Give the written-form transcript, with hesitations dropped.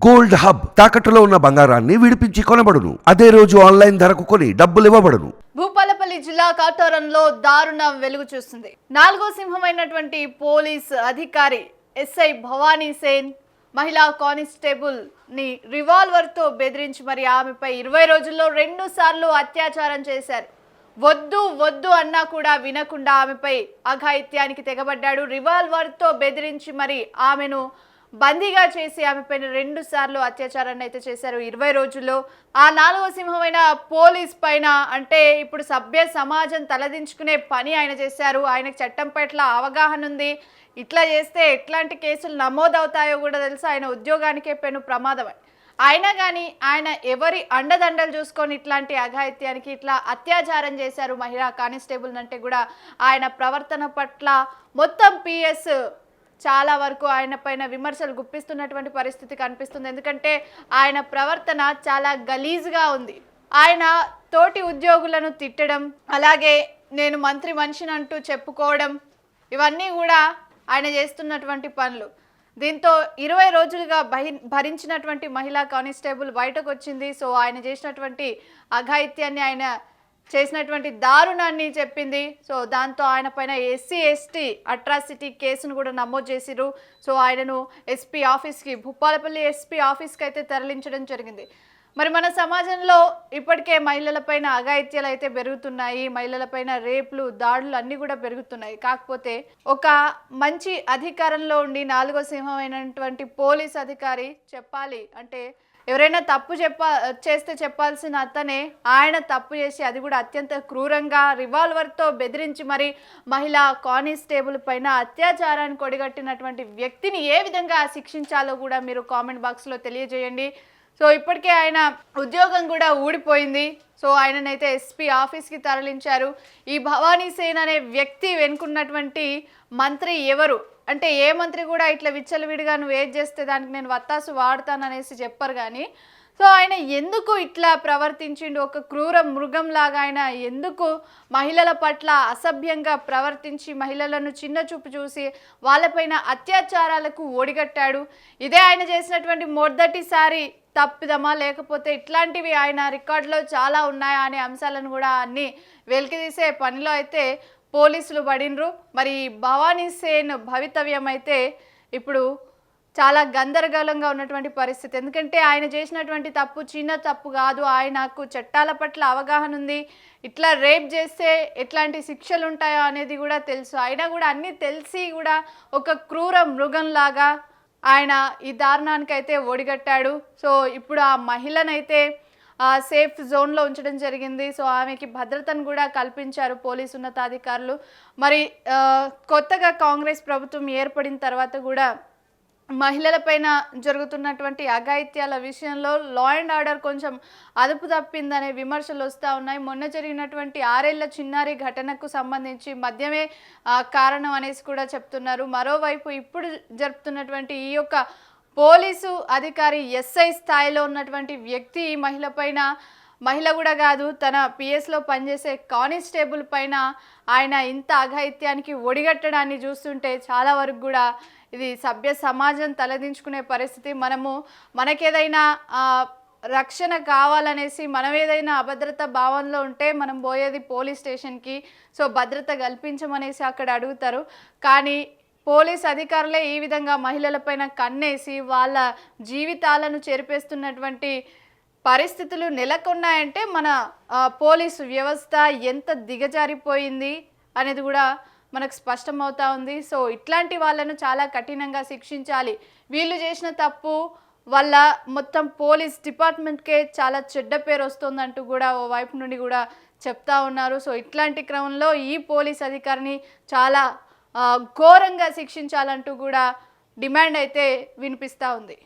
Gold hub తాకట్టులో ఉన్న బంగారాన్ని విడిపించి కొనబడును. అదే రోజు ఆన్లైన్ ధరకు కొని డబ్బులు ఇవ్వబడును. భూపాలపల్లి జిల్లా కాటారంలో దారుణం వెలుగు చూస్తుంది. నాలుగో సింహమైనటువంటి పోలీస్ అధికారి ఎస్ఐ భవానీ సేన్ మహిళా కానిస్టేబుల్ ని రివాల్వర్ తో బెదిరించి మరి ఆమెపై 20 రోజుల్లో 2 సార్లు అత్యాచారం చేశారు. వద్దు వద్దు అన్నా కూడా వినకుండా ఆమెపై అఘాయిత్యానికి తెగబడ్డాడు. రివాల్వర్ తో బెదిరించి మరి ఆమెను బందీగా చేసి ఆమెపై 2 సార్లు అత్యాచారాన్ని అయితే చేశారు 20 రోజుల్లో. ఆ నాలుగో సింహమైన పోలీస్ పైన అంటే ఇప్పుడు సభ్య సమాజం తలదించుకునే పని ఆయన చేశారు. ఆయనకు చట్టం పట్ల అవగాహన ఉంది. ఇట్లా చేస్తే ఎట్లాంటి కేసులు నమోదవుతాయో కూడా తెలుసు. ఆయన ఉద్యోగానికే పెను ప్రమాదం. అయినా కానీ ఆయన ఎవరి అండదండలు చూసుకొని ఇట్లాంటి అఘాయిత్యానికి ఇట్లా అత్యాచారం చేశారు మహిళా కానిస్టేబుల్ అంటే కూడా ఆయన ప్రవర్తన పట్ల మొత్తం పిఎస్ చాలా వరకు ఆయన పైన విమర్శలు గుప్పిస్తున్నటువంటి పరిస్థితి కనిపిస్తుంది. ఎందుకంటే ఆయన ప్రవర్తన చాలా గలీజ్గా ఉంది. ఆయన తోటి ఉద్యోగులను తిట్టడం, అలాగే నేను మంత్రి మనిషిని అంటూ చెప్పుకోవడం, ఇవన్నీ కూడా ఆయన చేస్తున్నటువంటి పనులు. దీంతో 20 రోజులుగా భరించినటువంటి మహిళా కానిస్టేబుల్ బయటకు వచ్చింది. సో ఆయన చేసినటువంటి అఘాయిత్యాన్ని, ఆయన చేసినటువంటి దారుణాన్ని చెప్పింది. సో దాంతో ఆయన పైన SC/ST అట్రాసిటీ కేసును కూడా నమోదు చేసిరు. సో ఆయనను ఎస్పీ ఆఫీస్కి, భూపాలపల్లి ఎస్పీ ఆఫీస్కి అయితే తరలించడం జరిగింది. మరి మన సమాజంలో ఇప్పటికే మహిళలపైన అఘాయిత్యాలు అయితే పెరుగుతున్నాయి. మహిళలపైన రేపులు, దాడులు అన్నీ కూడా పెరుగుతున్నాయి. కాకపోతే ఒక మంచి అధికారంలో ఉండి 4వ సింహమైనటువంటి పోలీస్ అధికారి చెప్పాలి అంటే, ఎవరైనా తప్పు చేస్తే చెప్పాల్సిన అతనే ఆయన తప్పు చేసి, అది కూడా అత్యంత క్రూరంగా రివాల్వర్తో బెదిరించి మరి మహిళా కానిస్టేబుల్ పైన అత్యాచారాన్ని కొడిగట్టినటువంటి వ్యక్తిని ఏ విధంగా శిక్షించాలో కూడా మీరు కామెంట్ బాక్స్లో తెలియజేయండి. సో ఇప్పటికే ఆయన ఉద్యోగం కూడా ఊడిపోయింది. సో ఆయననైతే ఎస్పీ ఆఫీస్కి తరలించారు. ఈ భవానీ సేన్ అనే వ్యక్తి వెనుకున్నటువంటి మంత్రి ఎవరు అంటే, ఏ మంత్రి కూడా ఇట్లా విచ్చలవిడిగా నువ్వు ఏది చేస్తే దానికి నేను వత్తాసు వాడతాననేసి చెప్పరు. కానీ సో ఆయన ఎందుకు ఇట్లా ప్రవర్తించిండు? ఒక క్రూర మృగంలాగా ఆయన ఎందుకు మహిళల పట్ల అసభ్యంగా ప్రవర్తించి మహిళలను చిన్న చూపు చూసి వాళ్ళపైన అత్యాచారాలకు ఓడిగట్టాడు? ఇదే ఆయన చేసినటువంటి మొదటిసారి తప్పిదమా, లేకపోతే ఇట్లాంటివి ఆయన రికార్డులో చాలా ఉన్నాయా అనే అంశాలను కూడా అన్ని వెలికితీసే పనిలో అయితే పోలీసులు పడినరు. మరి భవానీ సేన్ భవితవ్యం అయితే ఇప్పుడు చాలా గందరగోళంగా ఉన్నటువంటి పరిస్థితి. ఎందుకంటే ఆయన చేసినటువంటి తప్పు చిన్న తప్పు కాదు. ఆయనకు చట్టాల పట్ల అవగాహన ఉంది. ఇట్లా రేప్ చేస్తే ఎట్లాంటి శిక్షలు ఉంటాయో అనేది కూడా తెలుసు. అయినా కూడా అన్నీ తెలిసి కూడా ఒక క్రూర మృగంలాగా ఆయన ఈ దారుణానికి అయితే ఒడిగట్టాడు. సో ఇప్పుడు ఆ మహిళనైతే సేఫ్ జోన్లో ఉంచడం జరిగింది. సో ఆమెకి భద్రతను కూడా కల్పించారు పోలీసు ఉన్నతాధికారులు. మరి కొత్తగా కాంగ్రెస్ ప్రభుత్వం ఏర్పడిన తర్వాత కూడా మహిళలపైన జరుగుతున్నటువంటి అఘాయిత్యాల విషయంలో లా అండ్ ఆర్డర్ కొంచెం అదుపు తప్పిందనే విమర్శలు వస్తూ ఉన్నాయి. మొన్న జరిగినటువంటి 6 ఏళ్ల చిన్నారి ఘటనకు సంబంధించి మద్యమే కారణం అనేసి కూడా చెప్తున్నారు. మరోవైపు ఇప్పుడు జరుపుతున్నటువంటి ఈ యొక్క పోలీసు అధికారి SI స్థాయిలో ఉన్నటువంటి వ్యక్తి ఈ మహిళ కూడా కాదు, తన పిఎస్లో పనిచేసే కానిస్టేబుల్ పైన ఆయన ఇంత అఘాయిత్యానికి ఒడిగట్టడాన్ని చూస్తుంటే చాలా వరకు కూడా ఇది సభ్య సమాజం తలదించుకునే పరిస్థితి. మనకేదైనా రక్షణ కావాలనేసి, మనం ఏదైనా అభద్రత భావంలో ఉంటే మనం పోయేది పోలీస్ స్టేషన్కి. సో భద్రత కల్పించమనేసి అక్కడ అడుగుతారు. కానీ పోలీస్ అధికారులే ఈ విధంగా మహిళలపైన కన్నేసి వాళ్ళ జీవితాలను చెరిపేస్తున్నటువంటి పరిస్థితులు నెలకొన్నాయంటే మన పోలీసు వ్యవస్థ ఎంత దిగజారిపోయింది అనేది కూడా మనకు స్పష్టమవుతా ఉంది. సో ఇట్లాంటి వాళ్ళను చాలా కఠినంగా శిక్షించాలి. వీళ్ళు చేసిన తప్పు వల్ల మొత్తం పోలీస్ డిపార్ట్మెంట్కే చాలా చెడ్డ పేరు వస్తుందంటూ కూడా ఓ వైపు నుండి కూడా చెప్తా ఉన్నారు. సో ఇట్లాంటి క్రమంలో ఈ పోలీస్ అధికారిని చాలా ఘోరంగా శిక్షించాలంటూ కూడా డిమాండ్ అయితే వినిపిస్తూ ఉంది.